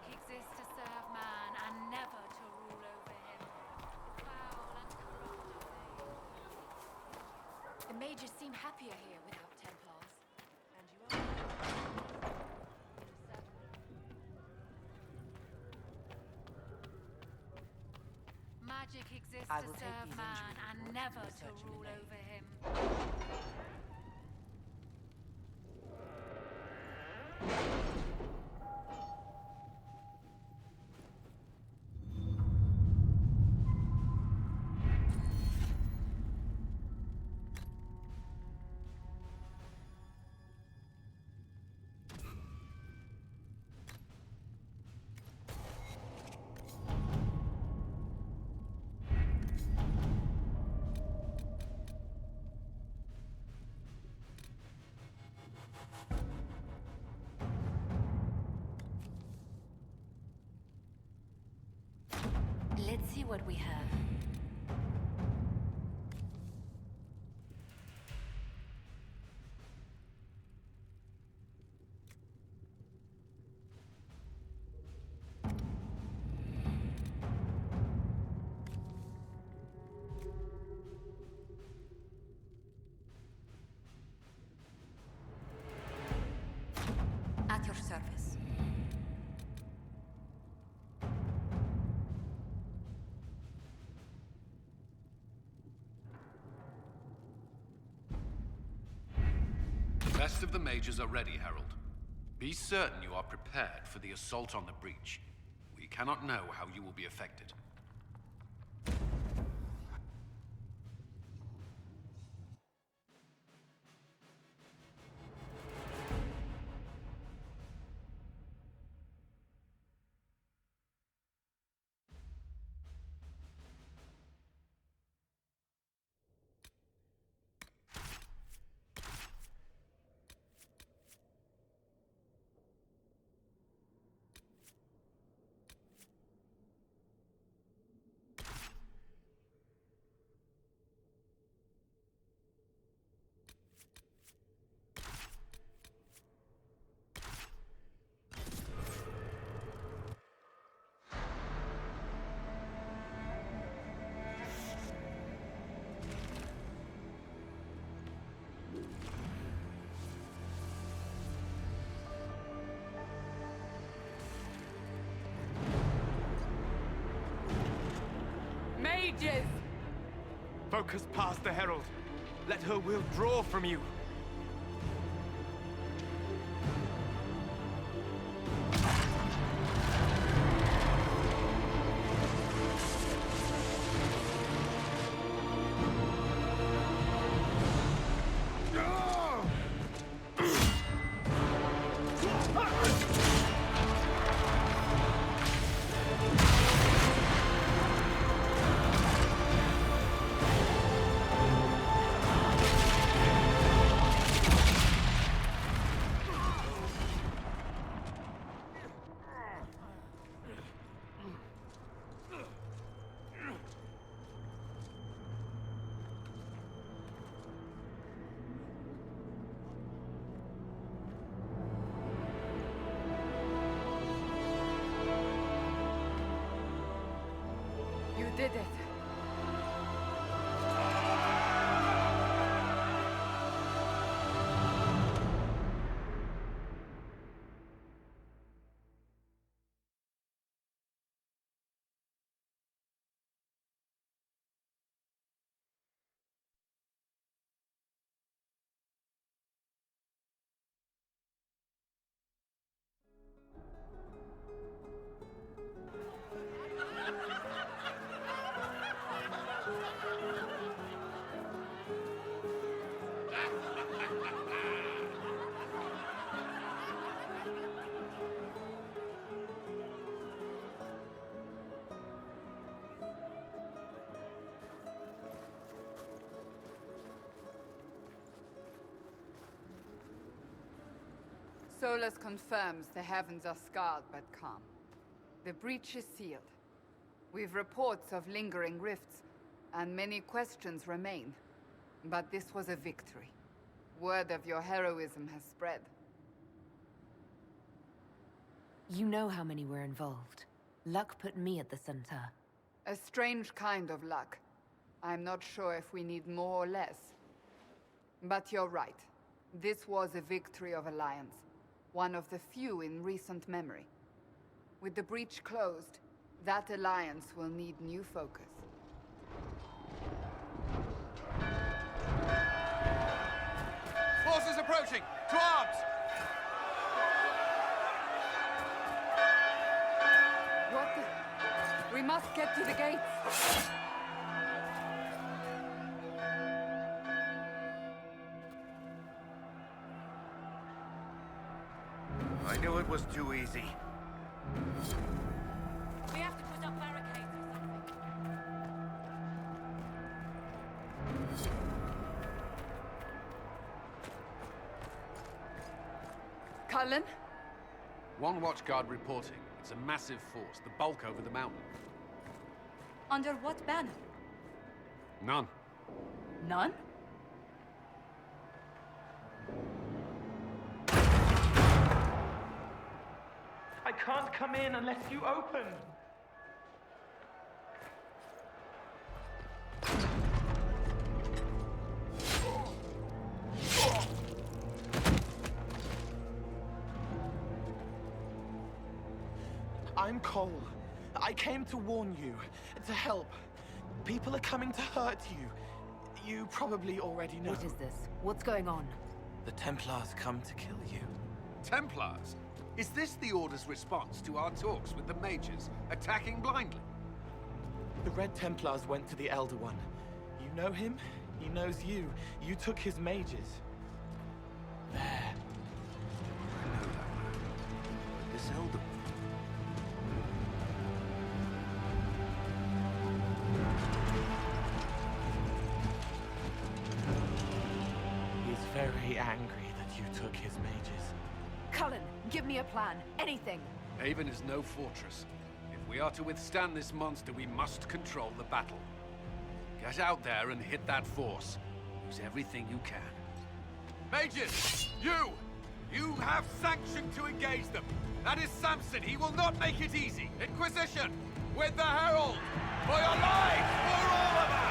exists to serve man and never to rule over him. Foul and corrupt are they. The mages seem happier here without Templars. And you are Magic exists to serve man and never to rule over him. Let's see what we have. At your service. The best of the mages are ready, Herald. Be certain you are prepared for the assault on the breach. We cannot know how you will be affected. Mages! Focus past the Herald. Let her will draw from you. You did it. Solus confirms the heavens are scarred but calm. The breach is sealed. We've reports of lingering rifts, and many questions remain. But this was a victory. Word of your heroism has spread. You know how many were involved. Luck put me at the center. A strange kind of luck. I'm not sure if we need more or less. But you're right. This was a victory of Alliance. One of the few in recent memory. With the breach closed, that Alliance will need new focus. Forces approaching! To arms! What the... We must get to the gates! I knew it was too easy. We have to put up barricades or something. Cullen? One watchguard reporting. It's a massive force, the bulk over the mountain. Under what banner? None. None? I can't come in unless you open. I'm Cole. I came to warn you, to help. People are coming to hurt you. You probably already know. What is this? What's going on? The Templars come to kill you. Templars? Is this the Order's response to our talks with the Mages, attacking blindly? The Red Templars went to the Elder One. You know him? He knows you. You took his mages. There. I know that man. This Elder. He's very angry that you took his mages. Cullen, give me a plan. Anything. Haven is no fortress. If we are to withstand this monster, we must control the battle. Get out there and hit that force. Use everything you can. Mages! You have sanction to engage them. That is Samson. He will not make it easy. Inquisition! With the Herald! For your lives! For all of us!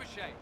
trebuchet.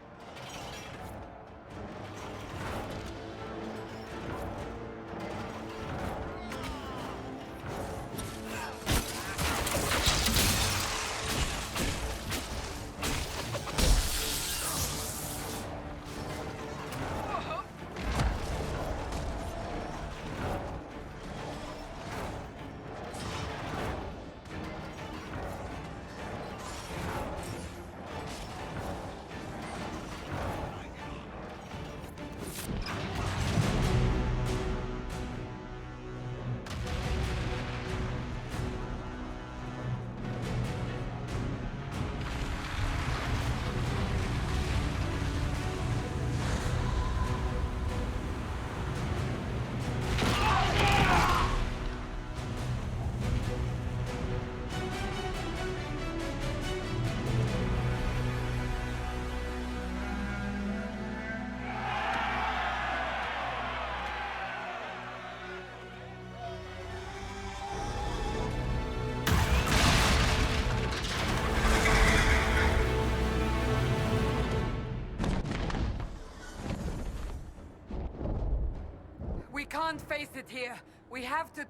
We can't face it here. We have to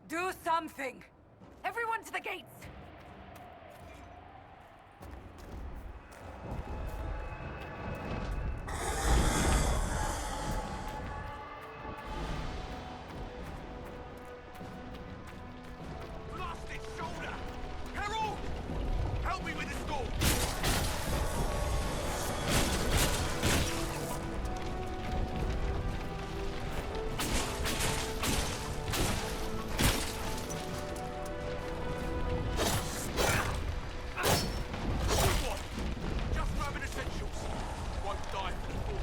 do something. Everyone to the gates! Blast its shoulder! Herald! Help me with this door! Just grabbing essentials. Won't die for the forge.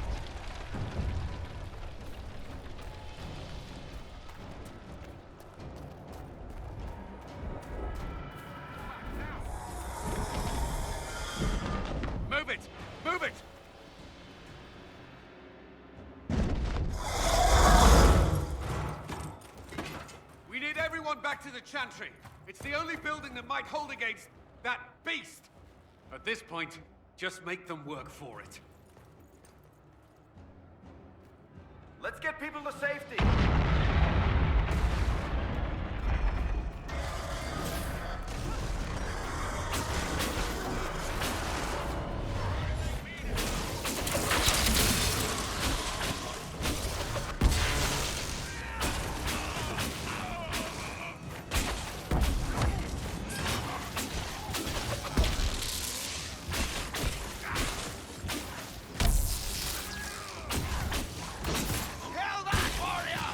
Move it! Move it! We need everyone back to the Chantry. It's the only building that might hold against that beast. At this point, just make them work for it. Let's get people to safety. Kill that warrior!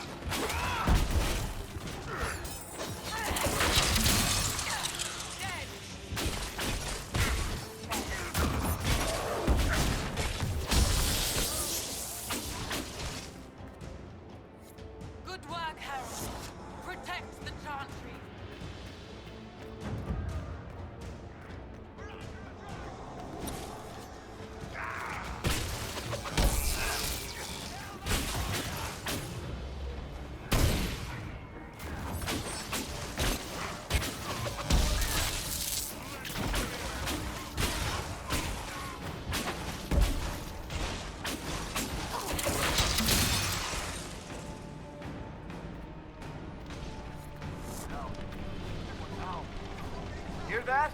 Good work, Harold. Protect the Chantry. Hear that?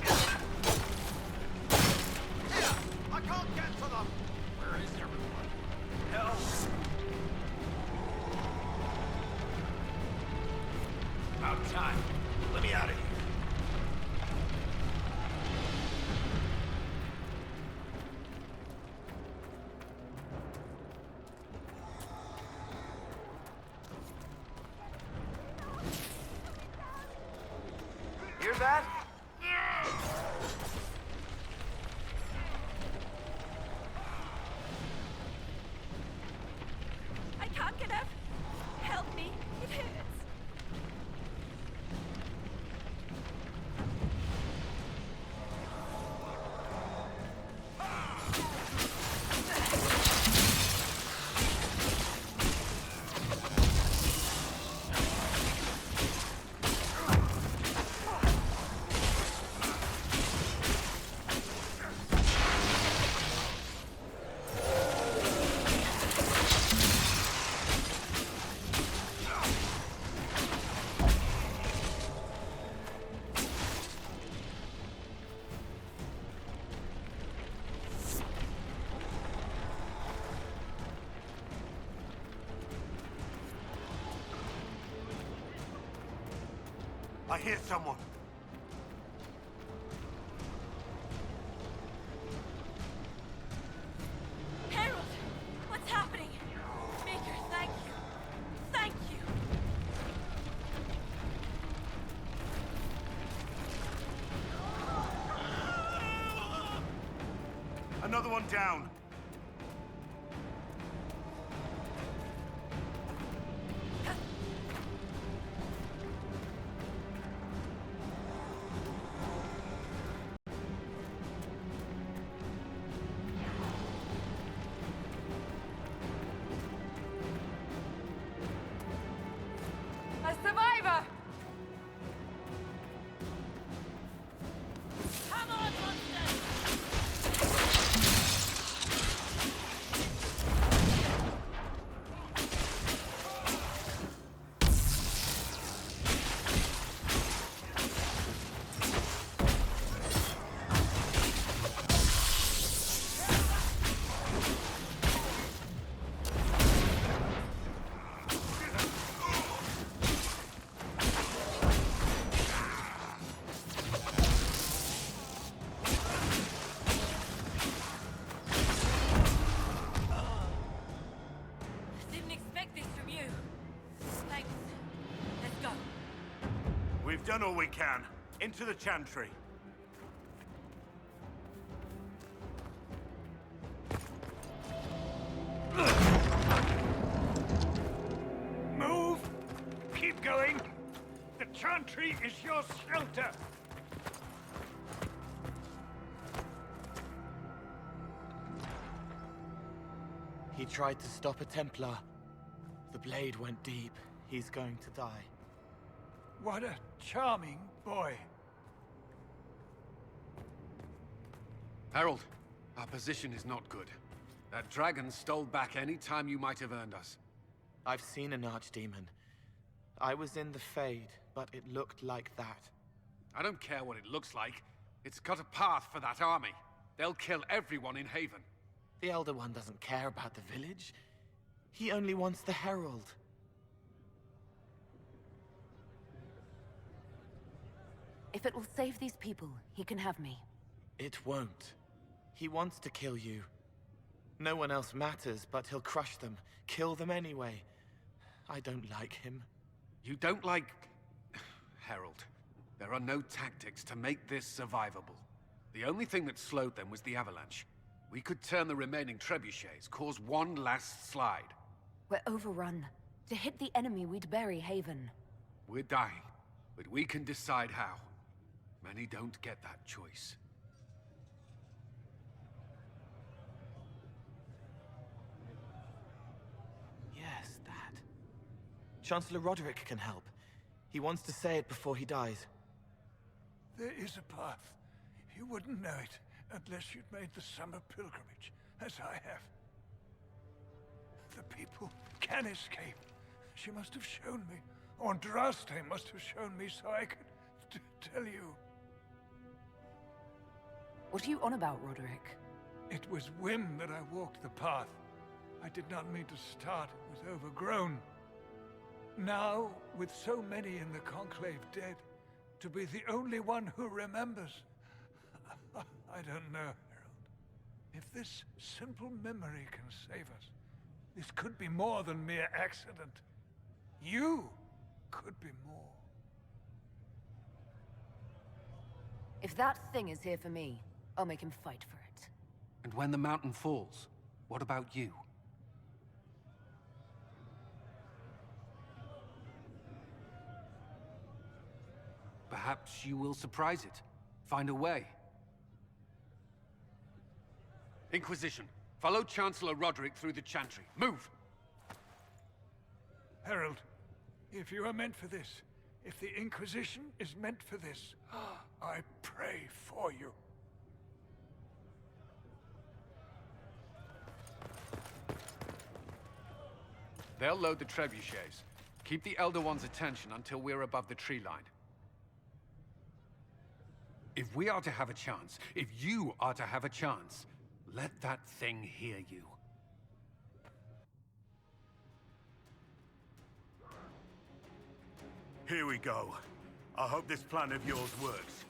Here! I can't get to them! Where is everyone? Help! About time. Let me out of here. Hear that? I can't get up. Help me. It hurts. I hear someone. Harold! What's happening? Maker, thank you. Thank you. Another one down. A survivor! Come on, monsters! Didn't expect this from you. Thanks. Let's go. We've done all we can. Into the chantry. Move! Keep going! The chantry is your shelter! He tried to stop a Templar. The blade went deep. He's going to die. What a charming boy. Harold, our position is not good. That dragon stole back any time you might have earned us. I've seen an archdemon. I was in the Fade, but it looked like that. I don't care what it looks like. It's got a path for that army. They'll kill everyone in Haven. The Elder One doesn't care about the village. He only wants the Herald. If it will save these people, he can have me. It won't. He wants to kill you. No one else matters, but he'll crush them, kill them anyway. I don't like him. You don't like... Harold, there are no tactics to make this survivable. The only thing that slowed them was the avalanche. We could turn the remaining trebuchets, cause one last slide. We're overrun. To hit the enemy, we'd bury Haven. We're dying, but we can decide how. Many don't get that choice. Yes, that. Chancellor Roderick can help. He wants to say it before he dies. There is a path. You wouldn't know it unless you'd made the summer pilgrimage, as I have. The people can escape. She must have shown me. Andraste must have shown me so I could tell you. What are you on about, Roderick? It was whim that I walked the path. I did not mean to start. It was overgrown. Now, with so many in the Conclave dead, to be the only one who remembers. I don't know, Harold. If this simple memory can save us, this could be more than mere accident. You could be more. If that thing is here for me, I'll make him fight for it. And when the mountain falls, what about you? Perhaps you will surprise it. Find a way. Inquisition, follow Chancellor Roderick through the Chantry. Move! Harold, if you are meant for this, if the Inquisition is meant for this, I pray for you. They'll load the trebuchets. Keep the Elder One's attention until we're above the tree line. If we are to have a chance, if you are to have a chance, let that thing hear you. Here we go. I hope this plan of yours works.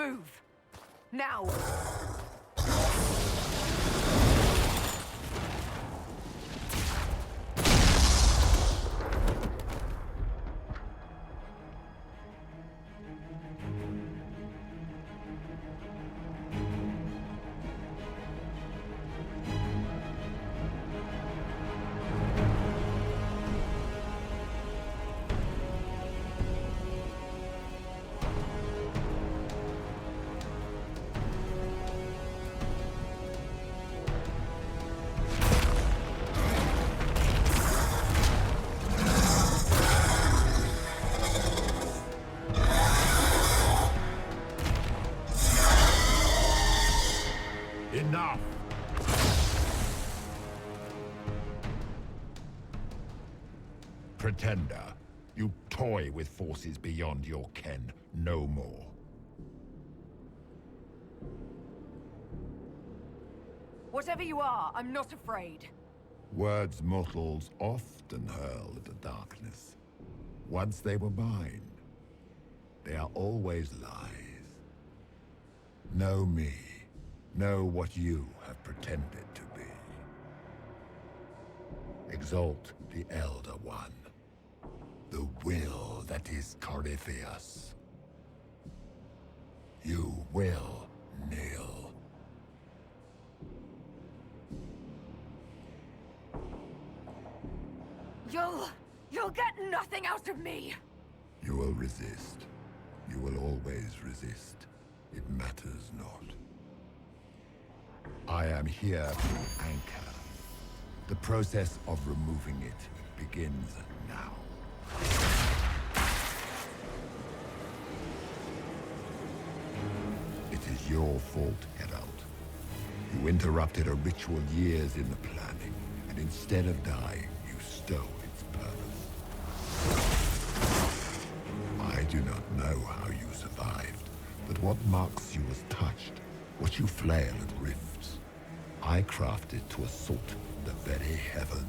Move! Now! Enough! Pretender, you toy with forces beyond your ken no more. Whatever you are, I'm not afraid. Words mortals often hurl at the darkness. Once they were mine, they are always lies. Know me. Know what you have pretended to be. Exalt the Elder One. The will that is Corypheus. You will kneel. You'll get nothing out of me! You will resist. You will always resist. It matters not. I am here to anchor. The process of removing it begins now. It is your fault, Herald. You interrupted a ritual years in the planning, and instead of dying, you stole its purpose. I do not know how you survived, but what marks you as touched, what you flail at rifts, I crafted to assault the very heavens.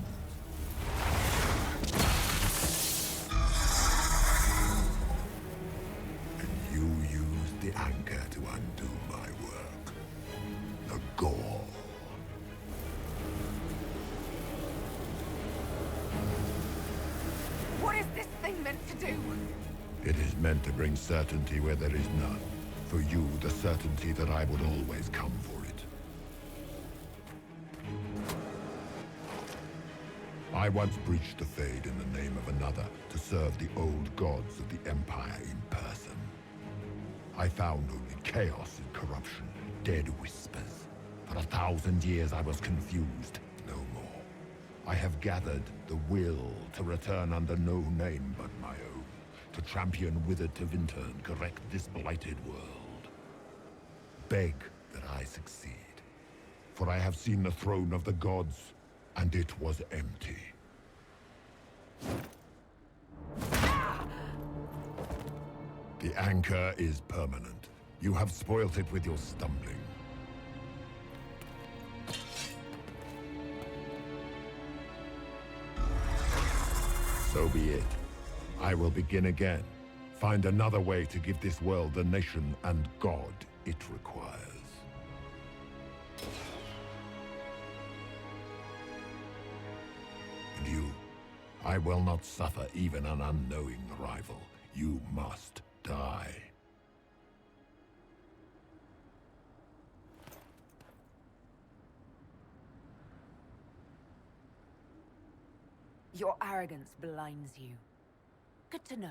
And you used the anchor to undo my work. The gore. What is this thing meant to do? It is meant to bring certainty where there is none. For you, the certainty that I would always come for it. I once breached the Fade in the name of another to serve the old gods of the Empire in person. I found only chaos and corruption, dead whispers. For 1,000 years I was confused, no more. I have gathered the will to return under no name but my own, to champion Withered to Winter and correct this blighted world. Beg that I succeed, for I have seen the throne of the gods, and it was empty. The anchor is permanent. You have spoilt it with your stumbling. So be it. I will begin again. Find another way to give this world the nation and God it requires. And you, I will not suffer even an unknowing rival. You must die. Your arrogance blinds you. Good to know.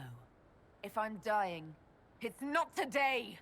If I'm dying, it's not today!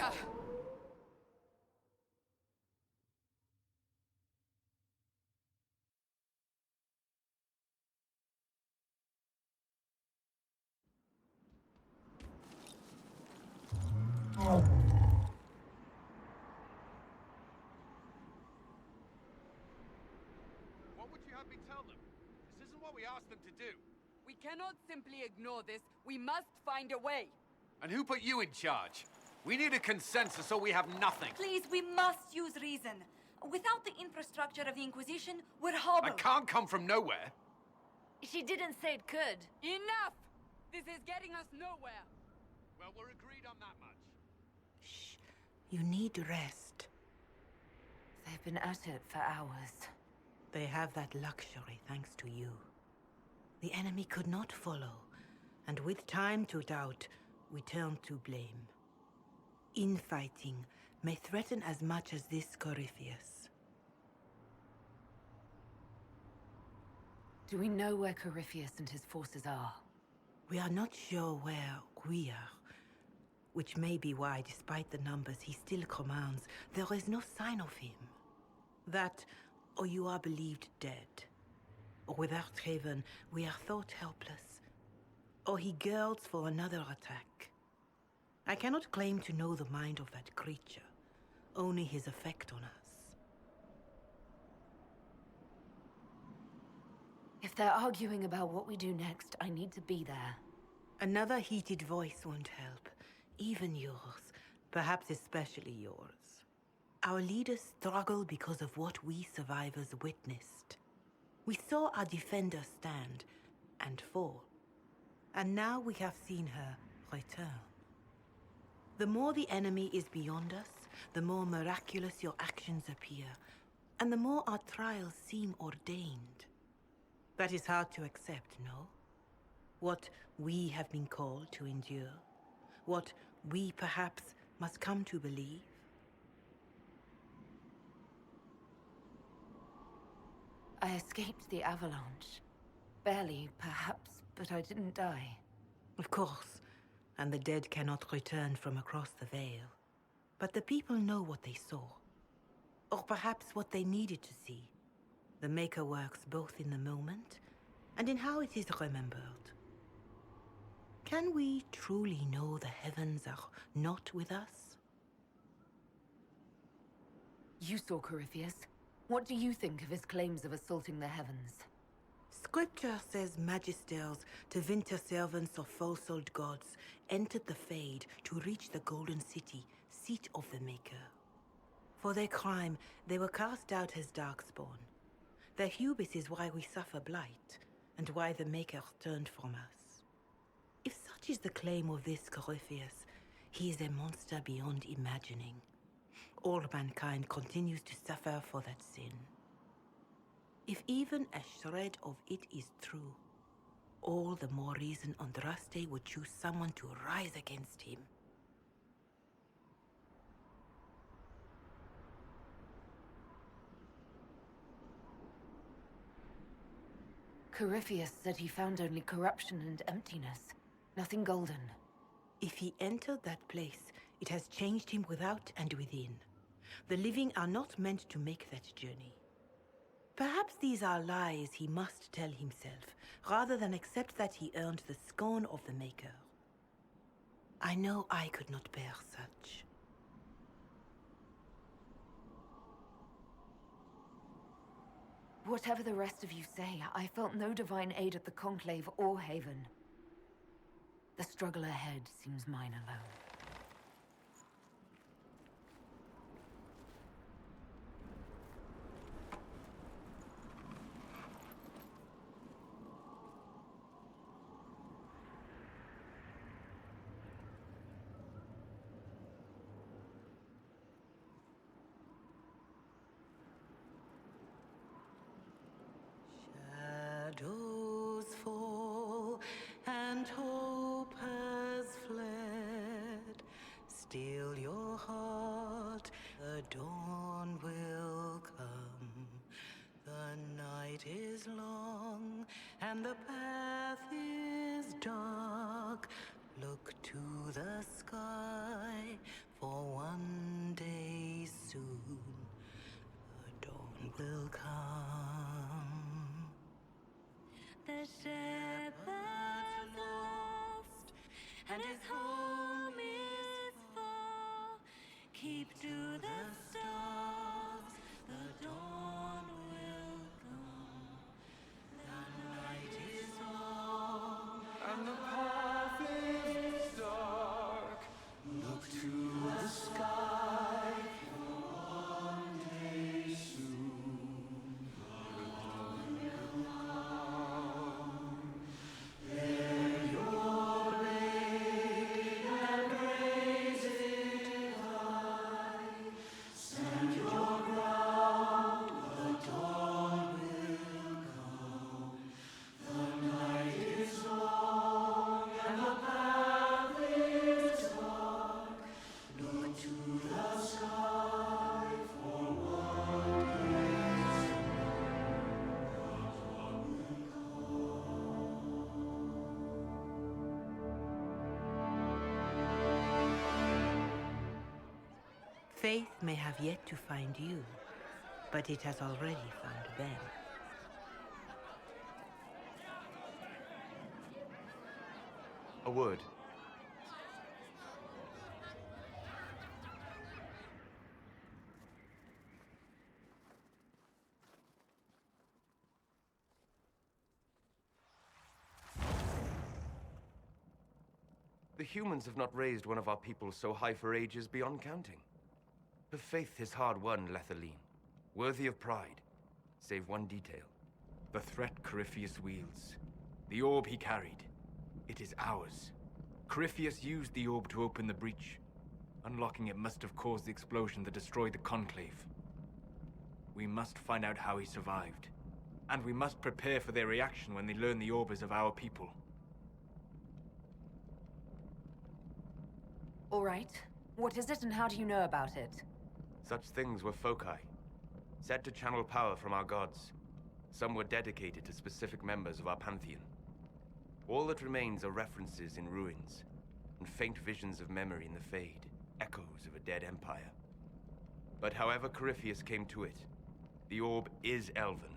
Maker! What would you have me tell them? This isn't what we asked them to do. We cannot simply ignore this. We must find a way. And who put you in charge? We need a consensus or we have nothing. Please, we must use reason. Without the infrastructure of the Inquisition, we're hobbled. I can't come from nowhere. She didn't say it could. Enough! This is getting us nowhere. Well, we're agreed on that much. Shh. You need rest. They've been at it for hours. They have that luxury thanks to you. The enemy could not follow, and with time to doubt, we turn to blame. Infighting may threaten as much as this Corypheus. Do we know where Corypheus and his forces are? We are not sure where we are, which may be why, despite the numbers he still commands, there is no sign of him. That, or you are believed dead. Or without Haven, we are thought helpless. Or he girds for another attack. I cannot claim to know the mind of that creature, only his effect on us. If they're arguing about what we do next, I need to be there. Another heated voice won't help. Even yours. Perhaps especially yours. Our leaders struggle because of what we survivors witnessed. We saw our defenders stand and fall. And now we have seen her return. The more the enemy is beyond us, the more miraculous your actions appear, and the more our trials seem ordained. That is hard to accept, no? What we have been called to endure, what we perhaps must come to believe. I escaped the avalanche. Barely, perhaps, but I didn't die. Of course, and the dead cannot return from across the veil. But the people know what they saw. Or perhaps what they needed to see. The Maker works both in the moment and in how it is remembered. Can we truly know the heavens are not with us? You saw Corypheus. What do you think of his claims of assaulting the heavens? Scripture says magisters, divinter servants of false-souled gods, entered the Fade to reach the Golden City, seat of the Maker. For their crime, they were cast out as Darkspawn. Their hubris is why we suffer blight, and why the Maker turned from us. If such is the claim of this Corypheus, he is a monster beyond imagining. All mankind continues to suffer for that sin. If even a shred of it is true, all the more reason Andraste would choose someone to rise against him. Corypheus said he found only corruption and emptiness, nothing golden. If he entered that place, it has changed him without and within. The living are not meant to make that journey. Perhaps these are lies he must tell himself, rather than accept that he earned the scorn of the Maker. I know I could not bear such. Whatever the rest of you say, I felt no divine aid at the Conclave or Haven. The struggle ahead seems mine alone. Shadows fall and hope has fled. Still your heart, the dawn will come. The night is long and the path is dark. Look to the sky for The shepherd's lost, and his home is far. Keep to the stars, the dawn will come. The night is long, And the path is dark. Look to the sky for one day soon. The dawn will come. Bear your blade and raise it high. Stand your ground, the dawn will come. The night is long and the path is dark. Look to the sky for one day Faith may have yet to find you, but it has already found them. A word. The humans have not raised one of our people so high for ages beyond counting. Her faith is hard-won, Lavellan, worthy of pride, save one detail. The threat Corypheus wields. The orb he carried. It is ours. Corypheus used the orb to open the breach. Unlocking it must have caused the explosion that destroyed the Conclave. We must find out how he survived. And we must prepare for their reaction when they learn the orb is of our people. All right. What is it and how do you know about it? Such things were foci, said to channel power from our gods. Some were dedicated to specific members of our pantheon. All that remains are references in ruins, and faint visions of memory in the Fade, echoes of a dead empire. But however Corypheus came to it, the orb is elven,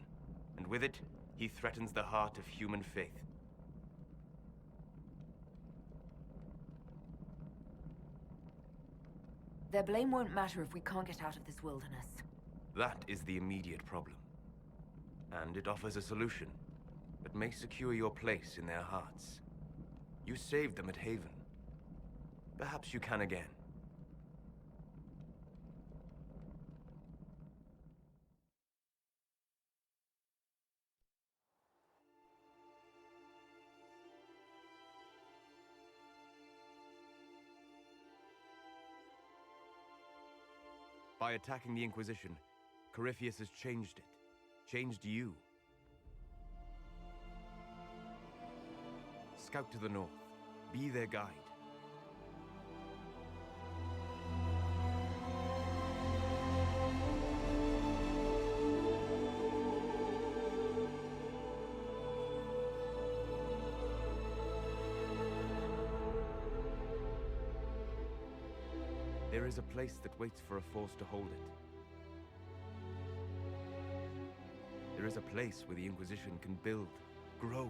and with it, he threatens the heart of human faith. Their blame won't matter if we can't get out of this wilderness. That is the immediate problem. And it offers a solution that may secure your place in their hearts. You saved them at Haven. Perhaps you can again. By attacking the Inquisition, Corypheus has changed it. Changed you. Scout to the north. Be their guide. There is a place that waits for a force to hold it. There is a place where the Inquisition can build, grow.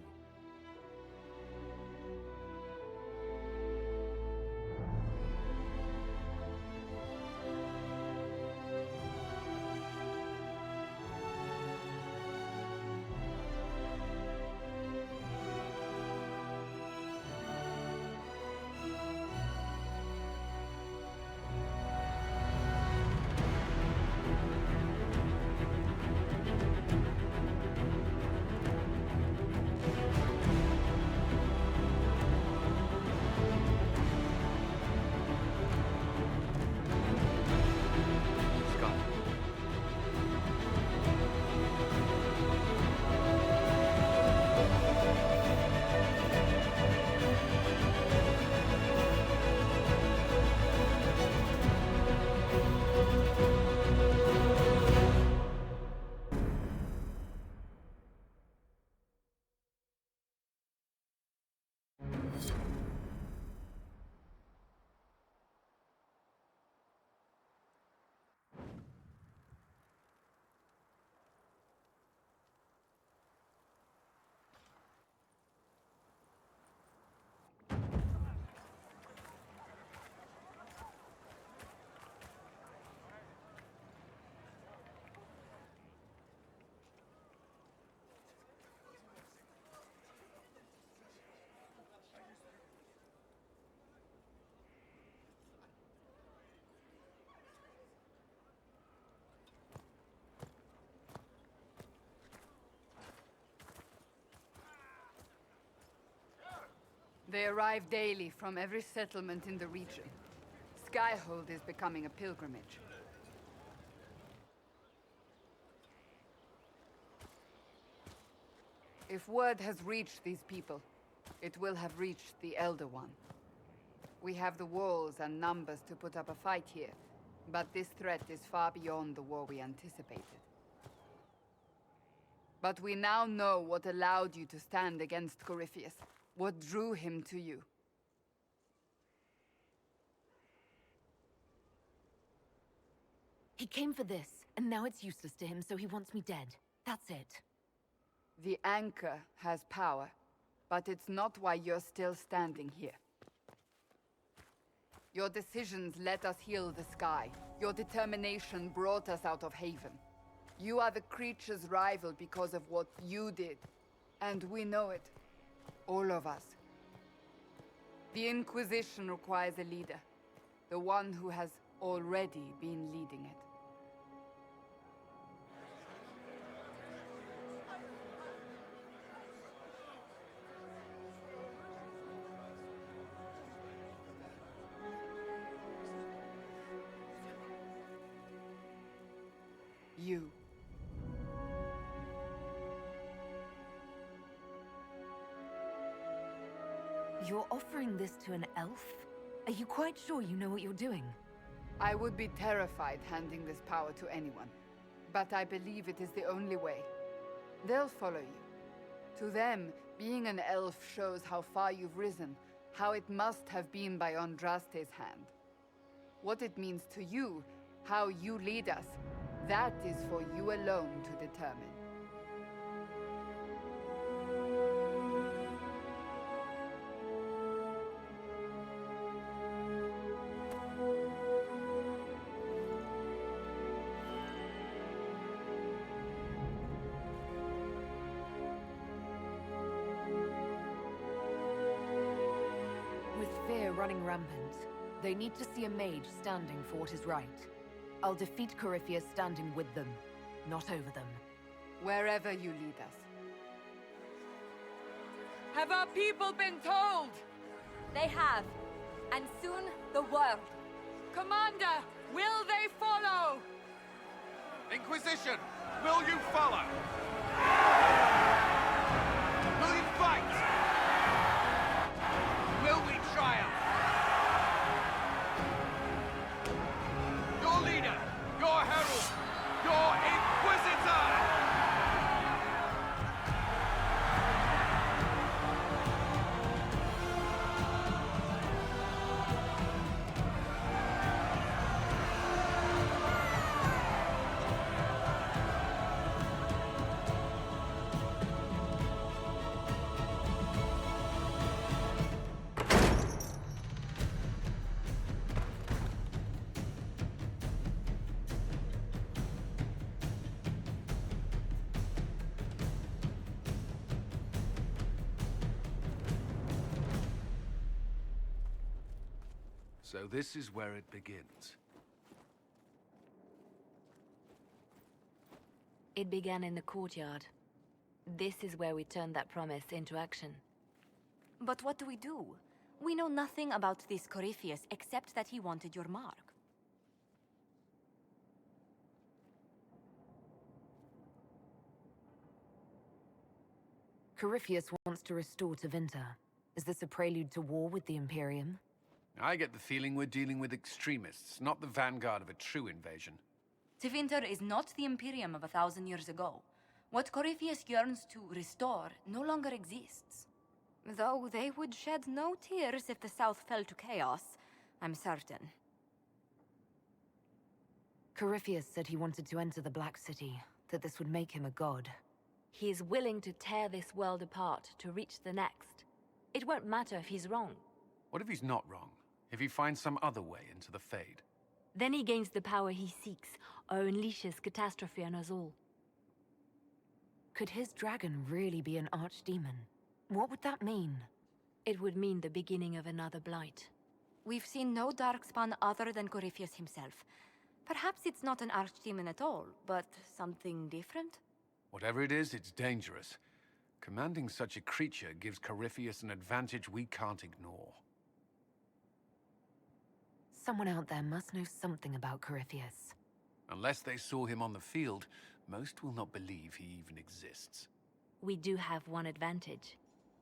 They arrive daily from every settlement in the region. Skyhold is becoming a pilgrimage. If word has reached these people, it will have reached the Elder One. We have the walls and numbers to put up a fight here, but this threat is far beyond the war we anticipated. But we now know what allowed you to stand against Corypheus, what drew him to you. He came for this, and now it's useless to him, so he wants me dead. That's it. The anchor has power, but it's not why you're still standing here. Your decisions let us heal the sky. Your determination brought us out of Haven. You are the creature's rival because of what you did. And we know it. All of us. The Inquisition requires a leader. The one who has already been leading it. You. You're offering this to an elf? Are you quite sure you know what you're doing? I would be terrified handing this power to anyone, but I believe it is the only way. They'll follow you. To them, being an elf shows how far you've risen, how it must have been by Andraste's hand. What it means to you, how you lead us, that is for you alone to determine. With fear running rampant, they need to see a mage standing for what is right. I'll defeat Corypheus standing with them, not over them. Wherever you lead us. Have our people been told? They have. And soon, the world. Commander, will they follow? Inquisition, will you follow? Will you fight? Will we triumph? Your leader, your herald, your Inquisitor! So this is where it begins. It began in the courtyard. This is where we turned that promise into action. But what do we do? We know nothing about this Corypheus except that he wanted your mark. Corypheus wants to restore Tevinter. Is this a prelude to war with the Imperium? I get the feeling we're dealing with extremists, not the vanguard of a true invasion. Tevinter is not the Imperium of 1,000 years ago. What Corypheus yearns to restore no longer exists. Though they would shed no tears if the South fell to chaos, I'm certain. Corypheus said he wanted to enter the Black City, that this would make him a god. He is willing to tear this world apart to reach the next. It won't matter if he's wrong. What if he's not wrong? If he finds some other way into the Fade? Then he gains the power he seeks, or unleashes catastrophe on us all. Could his dragon really be an archdemon? What would that mean? It would mean the beginning of another blight. We've seen no darkspawn other than Corypheus himself. Perhaps it's not an archdemon at all, but something different? Whatever it is, it's dangerous. Commanding such a creature gives Corypheus an advantage we can't ignore. Someone out there must know something about Corypheus. Unless they saw him on the field, most will not believe he even exists. We do have one advantage.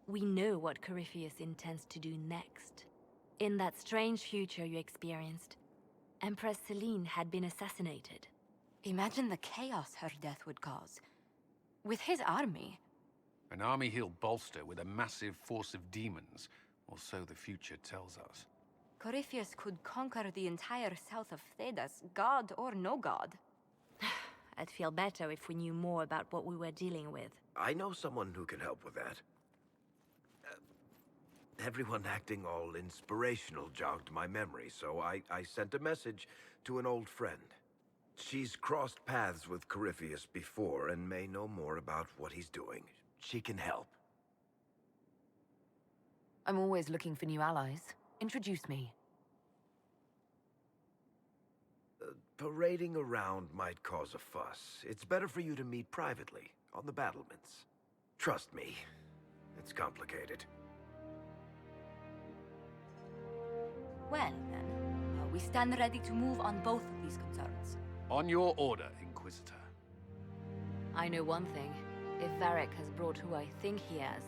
We know what Corypheus intends to do next. In that strange future you experienced, Empress Selene had been assassinated. Imagine the chaos her death would cause. With his army. An army he'll bolster with a massive force of demons, or so the future tells us. Corypheus could conquer the entire south of Thedas, god or no god. I'd feel better if we knew more about what we were dealing with. I know someone who can help with that. Everyone acting all inspirational jogged my memory, so I sent a message to an old friend. She's crossed paths with Corypheus before and may know more about what he's doing. She can help. I'm always looking for new allies. Introduce me. Parading around might cause a fuss. It's better for you to meet privately, on the battlements. Trust me, it's complicated. Well, then, we stand ready to move on both of these concerns. On your order, Inquisitor. I know one thing. If Varric has brought who I think he has,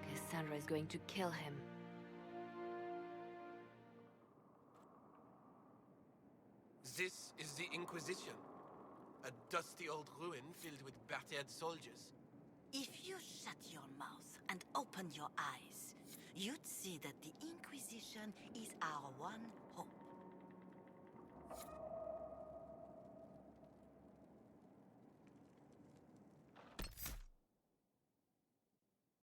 Cassandra is going to kill him. This is the Inquisition. A dusty old ruin filled with battered soldiers. If you shut your mouth and open your eyes, you'd see that the Inquisition is our one hope.